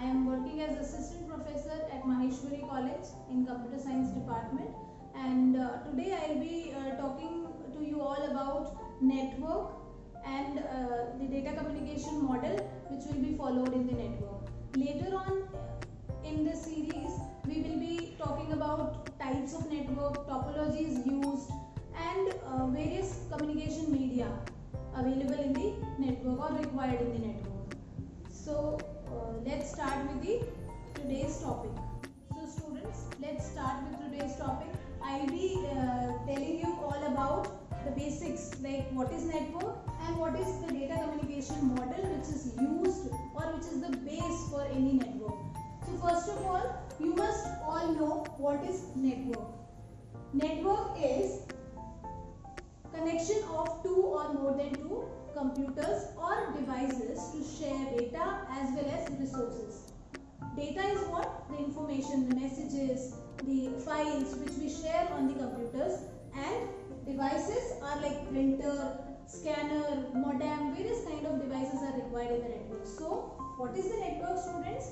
I am working as assistant professor at Maheshwari College in Computer Science department, and today I will be talking to you all about network and the data communication model which will be followed in the network. Later on in this series, we will be talking about types of network, topologies used, and various communication media available in the network or required in the network. So let's start with today's topic. So students, let's start with today's topic. I'll be telling you all about the basics, like what is network and what is the data communication model which is used or which is the base for any network. So first of all, you must all know what is network. Network is connection of two or more than two computers or devices to share data as well as resources. Data is what? The information, the messages, the files which we share on the computers, and devices are like printer, scanner, modem, various kind of devices are required in the network. So what is the network, students?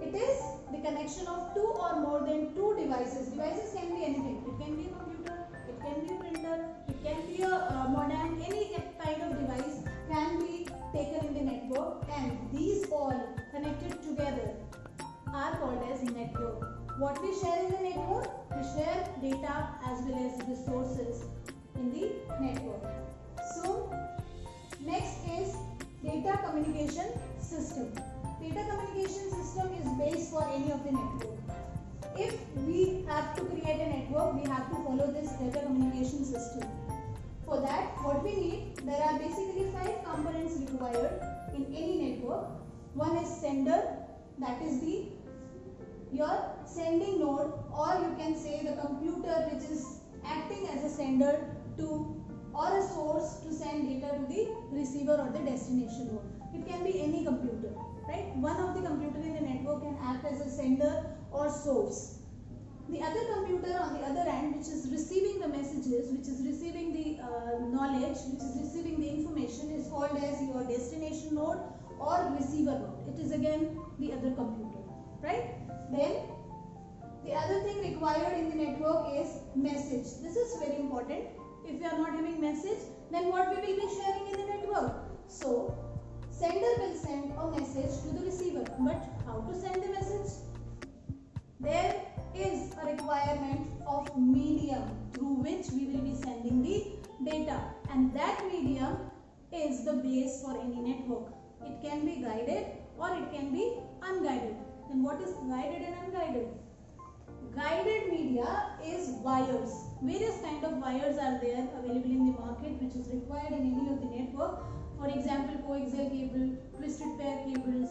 It is the connection of two or more than two devices. Devices can be anything. It can be a computer, it can be a printer, it can be a modem, any kind of device can be taken in the network, and these all connected together are called as network. What we share in the network? We share data as well as resources in the network. So next is data communication system. Data communication system is base for any of the network. If we have to create a network, we have to follow this data communication system. For that, what we need, there are basically 5 components required in any network. One is sender, that is your sending node, or you can say the computer which is acting as a sender to or a source to send data to the receiver or the destination node. It can be any computer, right? One of the computer in the network can act as a sender or source. The other computer on the other end, which is receiving the messages, which is receiving the knowledge, which is receiving the information, is called as your destination node or receiver node. It is again the other computer, right? Then the other thing required in the network is message. This is very important. If we are not having message, then what we will be sharing in the network? So sender will send a message to the receiver, but how to send the message? There is a requirement of medium through which we will be sending the data, and that medium is the base for any network. It can be guided or it can be unguided. Then what is guided and unguided? Guided media is wires. Various kind of wires are there available in the market which is required in any of the network. For example, coaxial cable, twisted pair cables,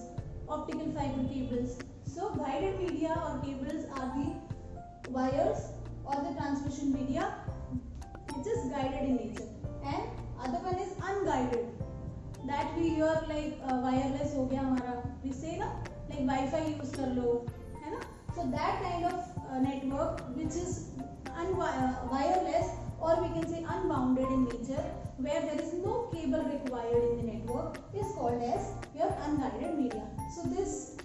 optical fiber cables. So guided media or cables are the wires or the transmission media which is guided in nature, and other one is unguided, that we hear like wireless ho gaya hamara, we say na, like Wi-Fi use kar lo, hai na? So that kind of network which is wireless, or we can say unbounded in nature, where there is no cable required in the network, is called as your unguided media. So this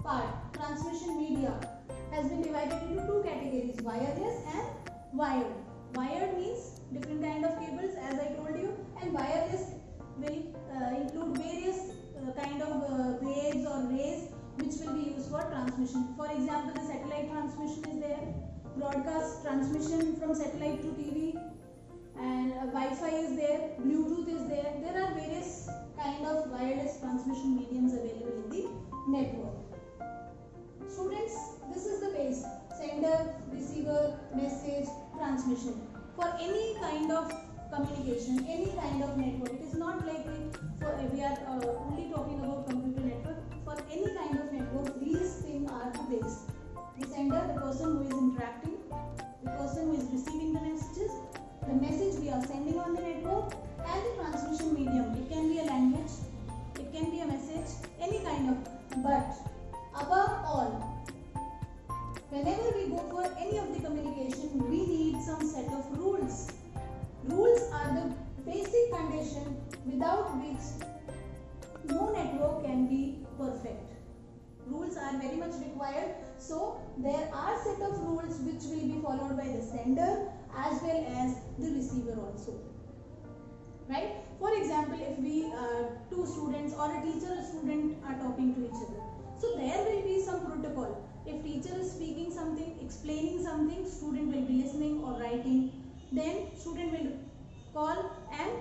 part, transmission media, has been divided into two categories, wireless and wired. Wired means different kind of cables, as I told you, and wireless will include various kind of waves or rays which will be used for transmission. For example, the satellite transmission is there, broadcast transmission from satellite to TV, and Wi-Fi is there, Bluetooth is there. There are various kind of wireless transmission mediums available in the network. Students, this is the base: sender, receiver, message, transmission. For any kind of communication, any kind of network, it is not like we are only talking about computer network. For any kind of network, these things are the base. The sender, the person who is interacting, the person who is receiving the messages, the message we are sending on the network, and the transmission medium. It can be a language, it can be a message, any kind of. But above all, whenever we go for any of the communication, we need some set of rules. Rules are the basic condition without which no network can be perfect. rules are very much required. So there are set of rules which will be followed by the sender as well as the receiver also. Right? For example, if we two students or a teacher and student are talking to each other, so there will be some protocol. If teacher is speaking something, explaining something, student will be listening or writing. Then student will call and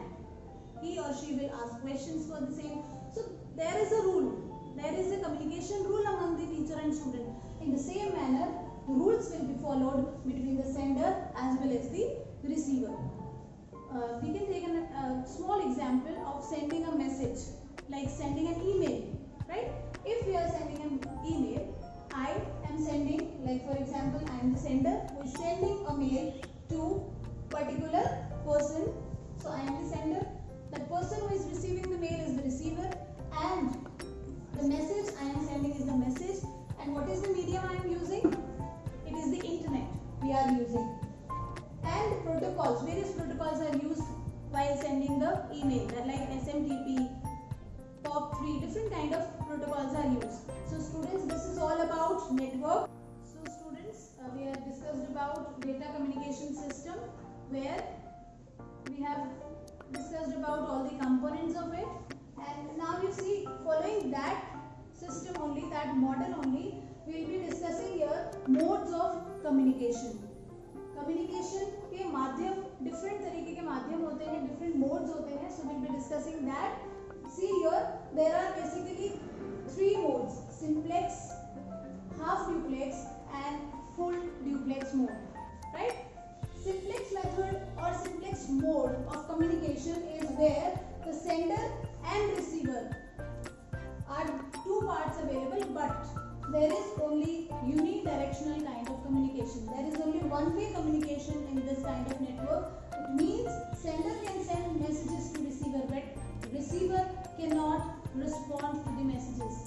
he or she will ask questions for the same. So there is a rule. There is a communication rule among the teacher and student. In the same manner, the rules will be followed between the sender as well as the receiver. We can take a small example of sending a message, like sending an email, right? If we are sending an email, I am sending, like for example, I am the sender who is sending a mail to particular person. So I am the sender. That person who is receiving the mail is the receiver, and the message I am sending is the message. And what is the medium I am using? It is the internet we are using. And protocols, various protocols are used while sending the email, like SMTP, POP3, different kind of protocols are used. So students, this is all about network. So students, we have discussed about data communication system, where we have discussed about all the components of it. And now you see, following that system only, that model only, we will be discussing here modes of communication. Communication के माध्यम different तरीके के माध्यम होते हैं, different modes होते हैं. So will be discussing that. See here there are basically 3 modes: simplex, half duplex and full duplex mode. Right? Simplex method or simplex mode of communication is where the sender and receiver are 2 parts available, but there is only unidirectional kind of communication. There is only one-way communication in this kind of network. It means sender can send messages to receiver, but receiver cannot respond to the messages.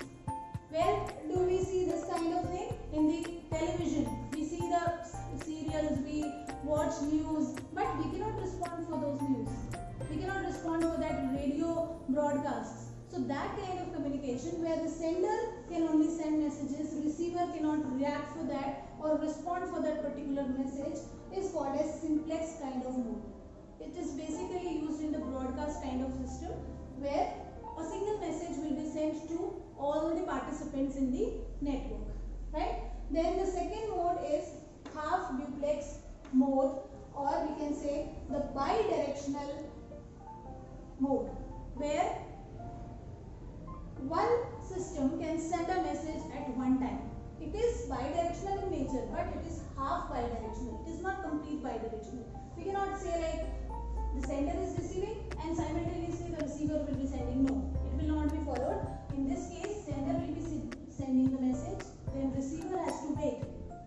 Where do we see this kind of thing? In the television. We see the serials, we watch news, but we cannot respond for those news. We cannot respond for that radio broadcasts. So that kind of communication where the sender can only send messages, receiver cannot react for that or respond for that particular message is called as simplex kind of mode. It is basically used in the broadcast kind of system where a single message will be sent to all the participants in the network. Right? Then the second mode is half duplex mode, or we can say the bidirectional mode, where one system can send a message at one time. It is bidirectional in nature, but it is half bidirectional. It is not complete bidirectional. We cannot say like the sender is receiving and simultaneously the receiver will be sending. No, it will not be followed. In this case, sender will be sending the message, then receiver has to wait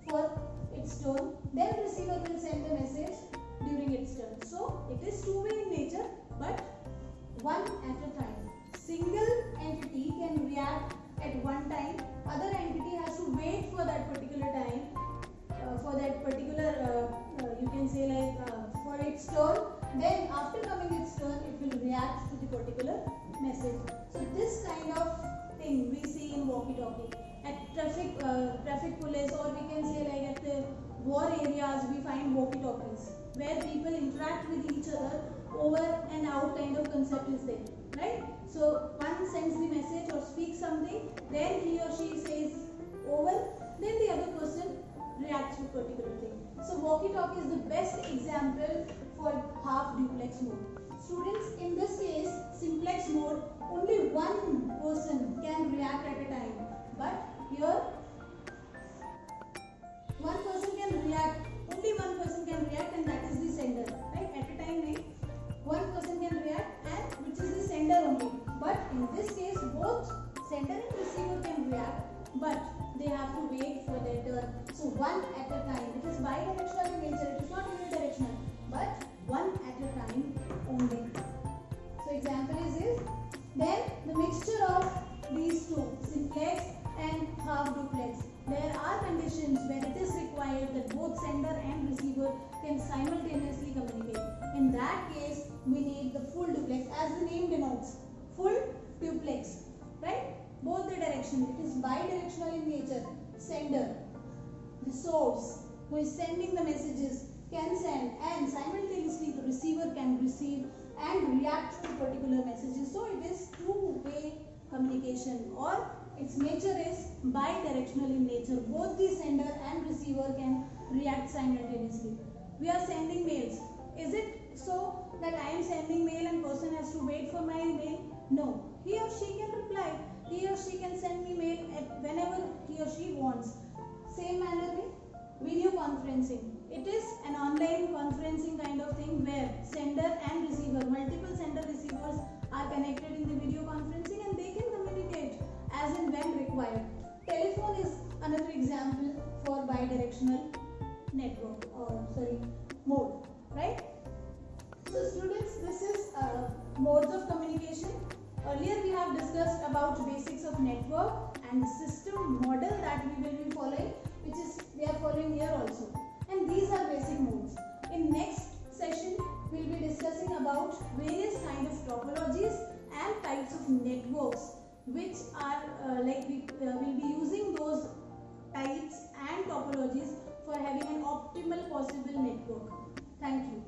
for its turn, then receiver will send the message during its turn. So it is two-way in nature, but one at a time. Single entity can react at one time, other entity has to wait for that particular time, for that particular you can say like for its turn, then after coming its turn it will react to the particular message. So this kind of thing we see in walkie-talkie. At traffic police, or we can say like at the war areas, we find walkie-talkies where people interact with each other. Over and out kind of concept is there, right? So one sends the message or speaks something, then he or she says over, then the other person reacts to particular thing. So walkie-talkie is the best example for half duplex mode. Students, in this case, simplex mode, only one person can react at a time, but here one person can react, only one person can react, and that is the sender, right? At a time, one person can react, and which is the sender only. But in this case, both sender and receiver can react, but they have to wait for their turn. So one at a time. It is bidirectional in nature. It is not unidirectional, but one at a time only. So example is this. Then the mixture of these two, simplex and half duplex. There are conditions where it is required that both sender and receiver can simultaneously communicate. In that case, we need the full duplex, as the name denotes, full duplex, right? both the direction. It is bidirectional in nature. Sender, the source who is sending the messages can send, and simultaneously the receiver can receive and react to particular messages. So it is two-way communication, or its nature is bidirectional in nature. Both the sender and receiver can react simultaneously. We are sending mails. Is it so that I am sending mail and person has to wait for my mail? No. He or she can reply. He or she can send me mail whenever he or she wants. Same manner with video conferencing. It is an online conferencing kind of thing where sender and receiver, multiple sender receivers are connected in the video conferencing, and they can communicate as and when required. Telephone is another example for bidirectional network, or mode, right? So students, this is modes of communication. Earlier we have discussed about basics of network and the system model that we will be following, which is we are following here also. And these are basic modes. In next session, we will be discussing about various kind of topologies and types of networks, which are we will be using those types and topologies for having an optimal possible network. Thank you.